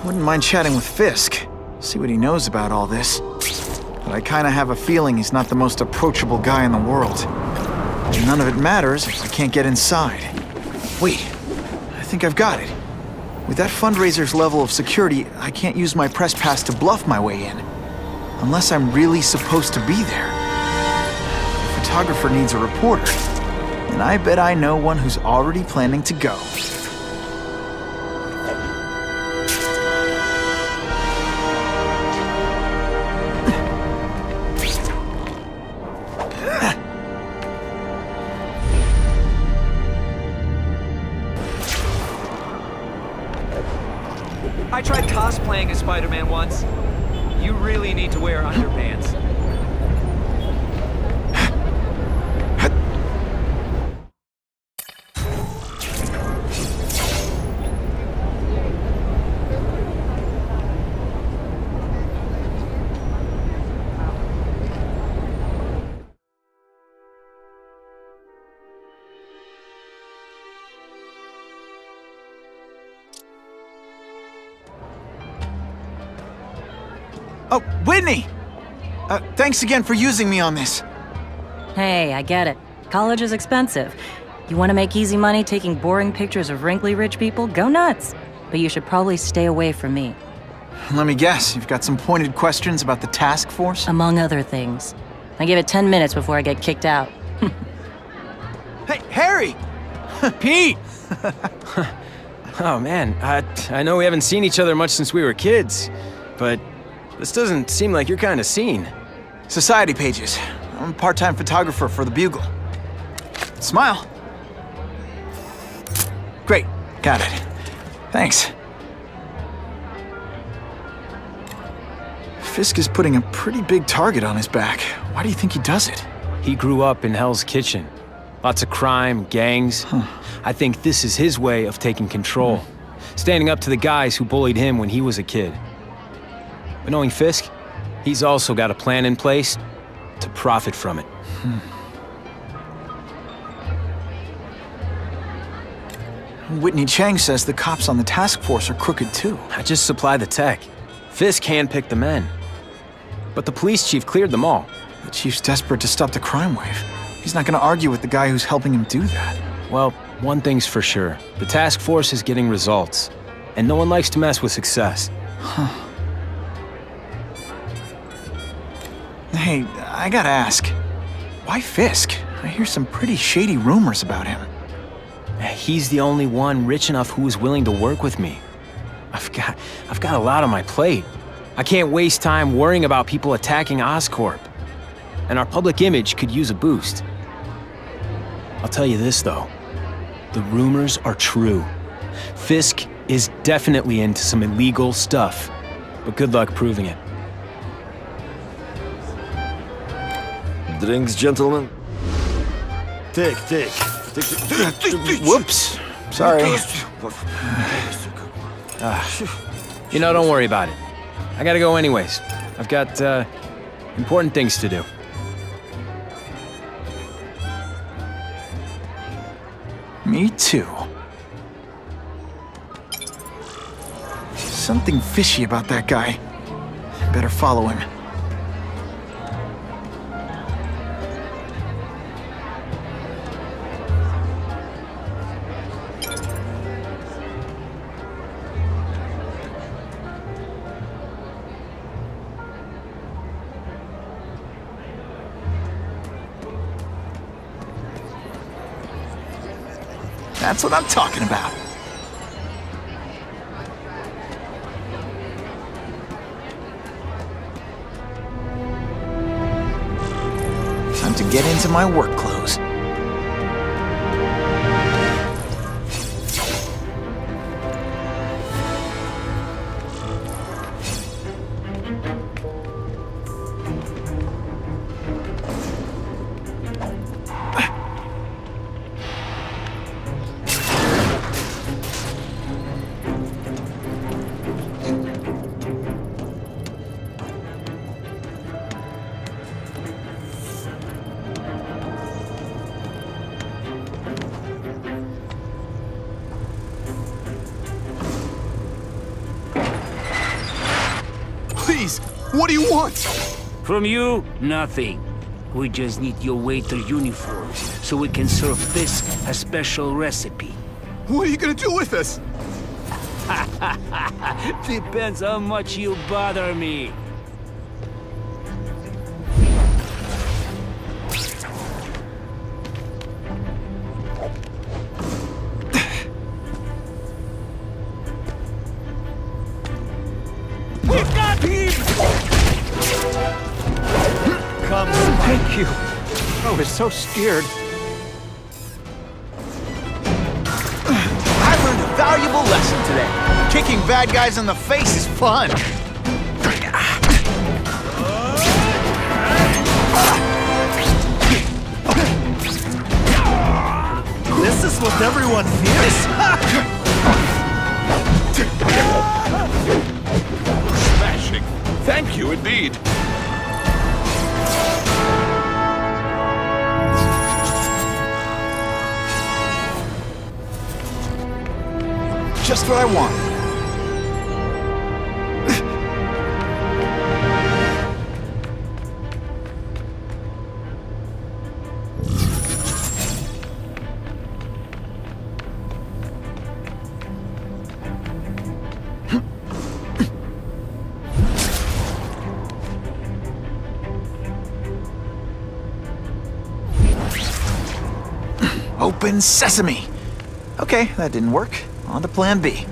Wouldn't mind chatting with Fisk, see what he knows about all this. But I kinda have a feeling he's not the most approachable guy in the world. And none of it matters if I can't get inside. Wait, I think I've got it. With that fundraiser's level of security, I can't use my press pass to bluff my way in. Unless I'm really supposed to be there. The photographer needs a reporter, and I bet I know one who's already planning to go. I tried cosplaying as Spider-Man once. You really need to wear underpants. Oh, Whitney! Thanks again for using me on this. Hey, I get it. College is expensive. You want to make easy money taking boring pictures of wrinkly rich people? Go nuts! But you should probably stay away from me. Let me guess, you've got some pointed questions about the task force? Among other things. I give it 10 minutes before I get kicked out. Hey, Harry! Pete! Oh man, I know we haven't seen each other much since we were kids, but this doesn't seem like your kind of scene. Society pages. I'm a part-time photographer for the Bugle. Smile. Great, got it. Thanks. Fisk is putting a pretty big target on his back. Why do you think he does it? He grew up in Hell's Kitchen. Lots of crime, gangs. I think this is his way of taking control. Standing up to the guys who bullied him when he was a kid. But knowing Fisk, he's also got a plan in place to profit from it. Whitney Chang says the cops on the task force are crooked too. I just supply the tech. Fisk handpicked the men. But the police chief cleared them all. The chief's desperate to stop the crime wave. He's not gonna argue with the guy who's helping him do that. Well, one thing's for sure. The task force is getting results. And no one likes to mess with success. Hey, I gotta ask, why Fisk? I hear some pretty shady rumors about him. He's the only one rich enough who is willing to work with me. I've got a lot on my plate. I can't waste time worrying about people attacking Oscorp. And our public image could use a boost. I'll tell you this though, the rumors are true. Fisk is definitely into some illegal stuff, but good luck proving it. Drinks, gentlemen? Take. Whoops. Sorry. You know, don't worry about it. I gotta go anyways. I've got, important things to do. Me too. Something fishy about that guy. Better follow him. That's what I'm talking about. Time to get into my work clothes. Please, what do you want? From you, nothing. We just need your waiter uniforms so we can serve Fisk a special recipe. What are you gonna do with us? Depends how much you bother me. We got him! Come, thank you. I was so scared. I learned a valuable lesson today. Kicking bad guys in the face is fun. This is what everyone fears. Smashing. Thank you indeed. Just what I want. Open sesame. Okay, that didn't work. On to plan B.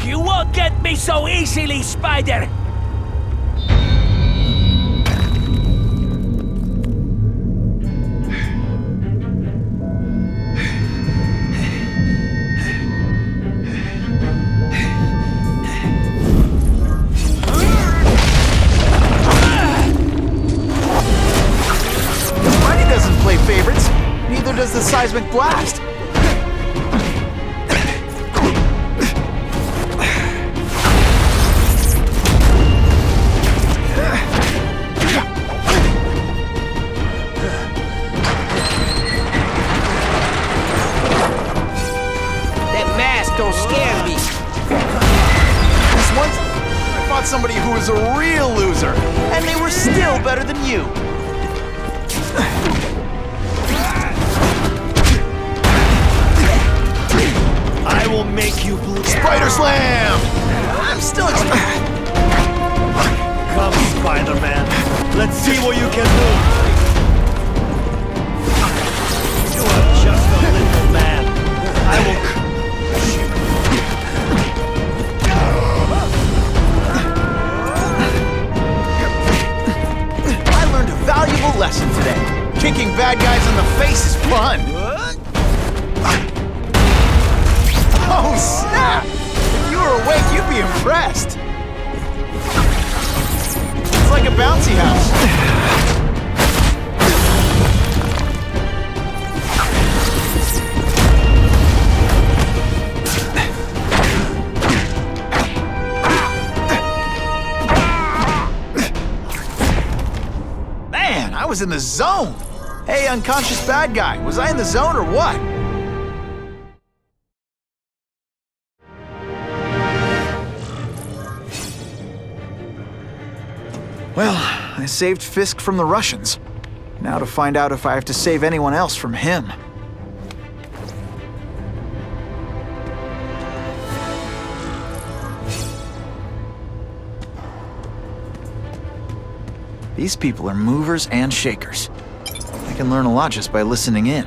You won't get me so easily, Spider! Money doesn't play favorites. Neither does the seismic blast. Don't scare me! This once, I fought somebody who was a real loser, and they were still better than you. I will make you bleed. Spider Slam! I'm still Come, Spider-Man. Let's see what you can do. You are just a little man. I will... valuable lesson today. Kicking bad guys in the face is fun. Oh, snap! If you were awake, you'd be impressed. It's like a bouncy house. I was in the zone! Hey, unconscious bad guy, was I in the zone or what? Well, I saved Fisk from the Russians. Now to find out if I have to save anyone else from him. These people are movers and shakers. I can learn a lot just by listening in.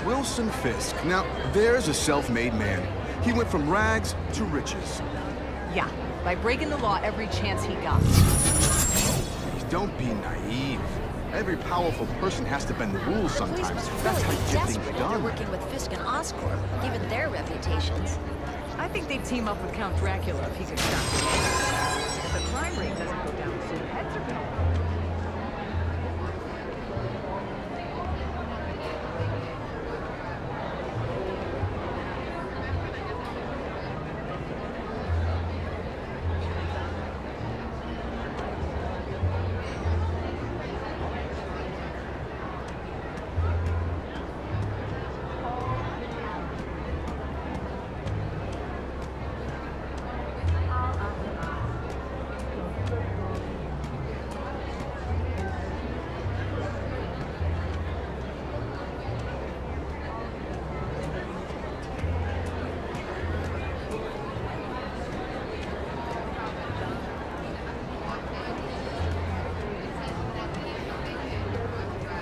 Wilson Fisk. Now, there's a self-made man. He went from rags to riches. Yeah, by breaking the law every chance he got. Please don't be naive. Every powerful person has to bend the rules sometimes. That's how you get things They're done. working with Fisk and Oscorp, given their reputations. I think they'd team up with Count Dracula if he could stop it. If the crime rate doesn't go down soon, heads are gonna roll.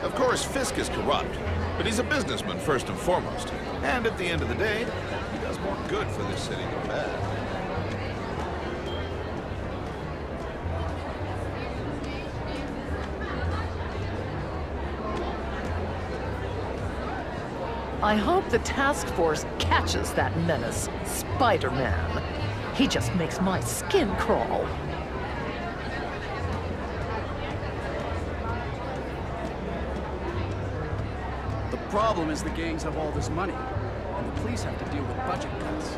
Of course, Fisk is corrupt, but he's a businessman first and foremost. And at the end of the day, he does more good for this city than bad. I hope the task force catches that menace, Spider-Man. He just makes my skin crawl. The problem is the gangs have all this money, and the police have to deal with budget cuts.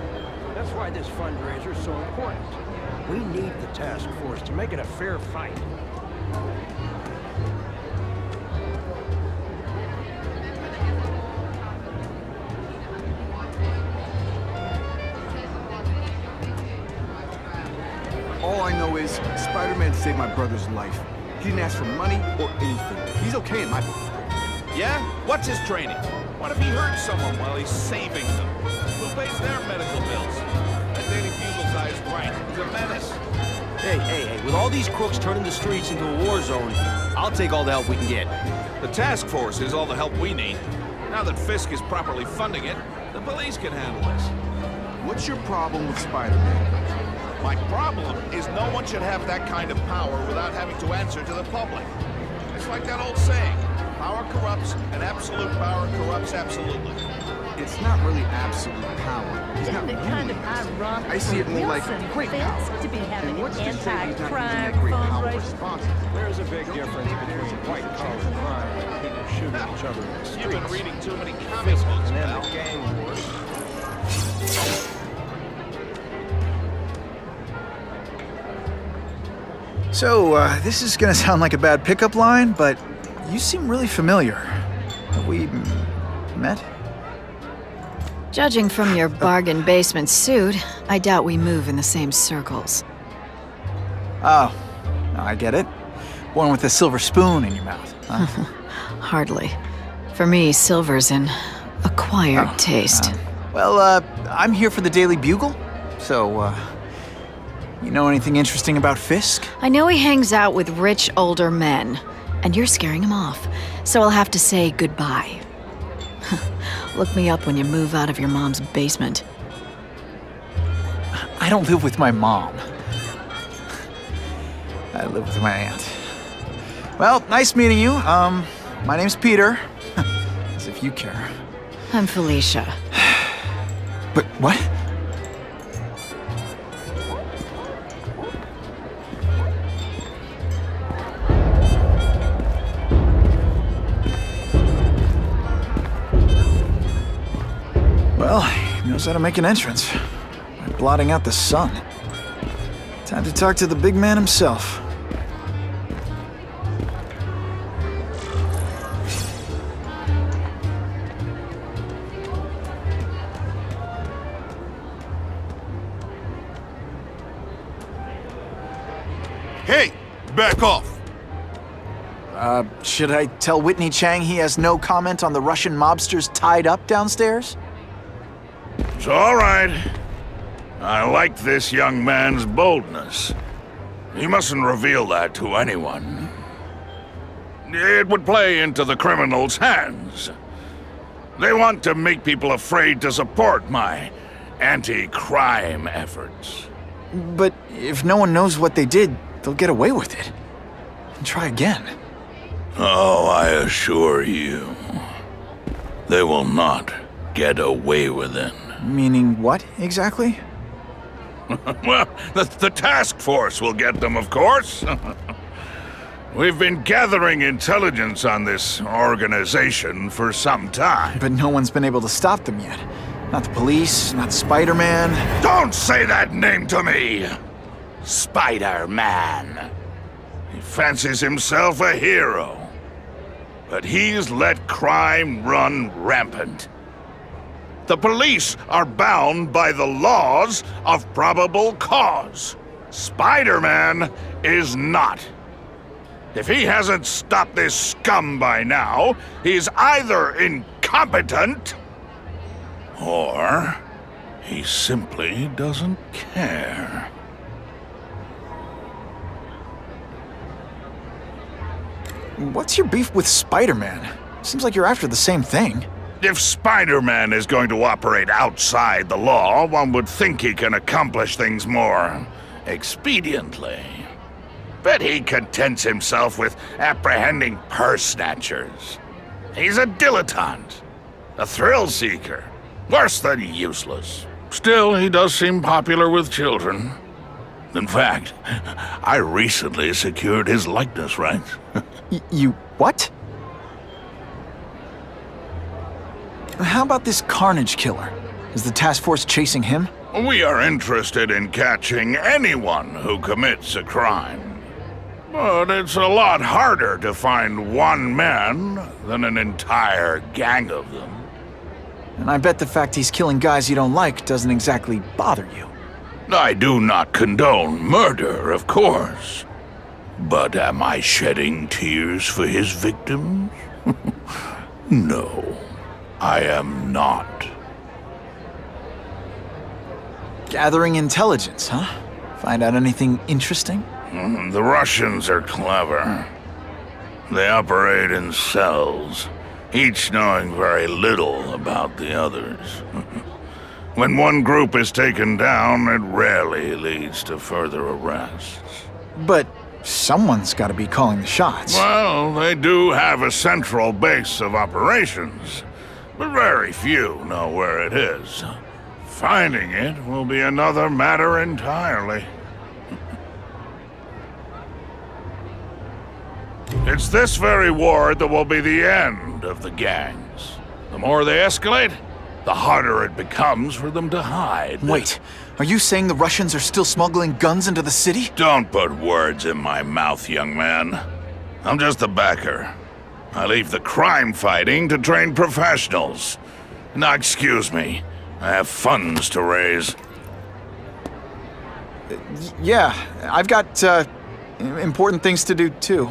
That's why this fundraiser is so important. We need the task force to make it a fair fight. All I know is Spider-Man saved my brother's life. He didn't ask for money or anything. He's okay in my book. Yeah? What's his training? What if he hurt someone while he's saving them? Who pays their medical bills? That Daily Bugle guy is right. He's a menace. Hey, with all these crooks turning the streets into a war zone, I'll take all the help we can get. The task force is all the help we need. Now that Fisk is properly funding it, the police can handle this. What's your problem with Spider-Man? My problem is no one should have that kind of power without having to answer to the public. It's like that old saying, power corrupts, and absolute power corrupts absolutely. It's not really absolute power. He's not Isn't it kind of ironic I see it more like Wilson great Fisk power. to be having And what's an to say he's not using anti-crime that great power fundraiser? responsibly? There's a big difference between white-collar crime and people shooting each other in the streets. You've been reading too many comic books, And then pal. the gang wars. So, this is gonna sound like a bad pickup line, but you seem really familiar. Have we met? Judging from your bargain basement suit, I doubt we move in the same circles. Oh, I get it. One with a silver spoon in your mouth, huh? Hardly. For me, silver's an acquired taste. I'm here for the Daily Bugle, so, you know anything interesting about Fisk? I know he hangs out with rich older men, and you're scaring him off, so I'll have to say goodbye. Look me up when you move out of your mom's basement. I don't live with my mom. I live with my aunt. Well, nice meeting you. My name's Peter. As if you care. I'm Felicia. But what? Well, he knows how to make an entrance by blotting out the sun. Time to talk to the big man himself. Hey, back off. Should I tell Whitney Chang he has no comment on the Russian mobsters tied up downstairs? It's all right. I like this young man's boldness. He mustn't reveal that to anyone. It would play into the criminals' hands. They want to make people afraid to support my anti-crime efforts. But if no one knows what they did, they'll get away with it. And try again. Oh, I assure you, they will not get away with it. Meaning what, exactly? Well, the task force will get them, of course. We've been gathering intelligence on this organization for some time. But no one's been able to stop them yet. Not the police, not Spider-Man. Don't say that name to me! Spider-Man. He fancies himself a hero. But he's let crime run rampant. The police are bound by the laws of probable cause. Spider-Man is not. If he hasn't stopped this scum by now, he's either incompetent, or he simply doesn't care. What's your beef with Spider-Man? Seems like you're after the same thing. If Spider-Man is going to operate outside the law, one would think he can accomplish things more expediently. But he contents himself with apprehending purse snatchers. He's a dilettante, a thrill-seeker, worse than useless. Still, he does seem popular with children. In fact, I recently secured his likeness rights. You what? How about this Carnage killer? Is the task force chasing him? We are interested in catching anyone who commits a crime. But it's a lot harder to find one man than an entire gang of them. And I bet the fact he's killing guys you don't like doesn't exactly bother you. I do not condone murder, of course. But am I shedding tears for his victims? No, I am not. Gathering intelligence, huh? Find out anything interesting? The Russians are clever. They operate in cells, each knowing very little about the others. When one group is taken down, it rarely leads to further arrests. But someone's got to be calling the shots. Well, they do have a central base of operations, but very few know where it is. Finding it will be another matter entirely. It's this very war that will be the end of the gangs. The more they escalate, the harder it becomes for them to hide. Wait, are you saying the Russians are still smuggling guns into the city? Don't put words in my mouth, young man. I'm just a backer. I leave the crime fighting to trained professionals. Now, excuse me. I have funds to raise. Yeah, I've got, important things to do, too.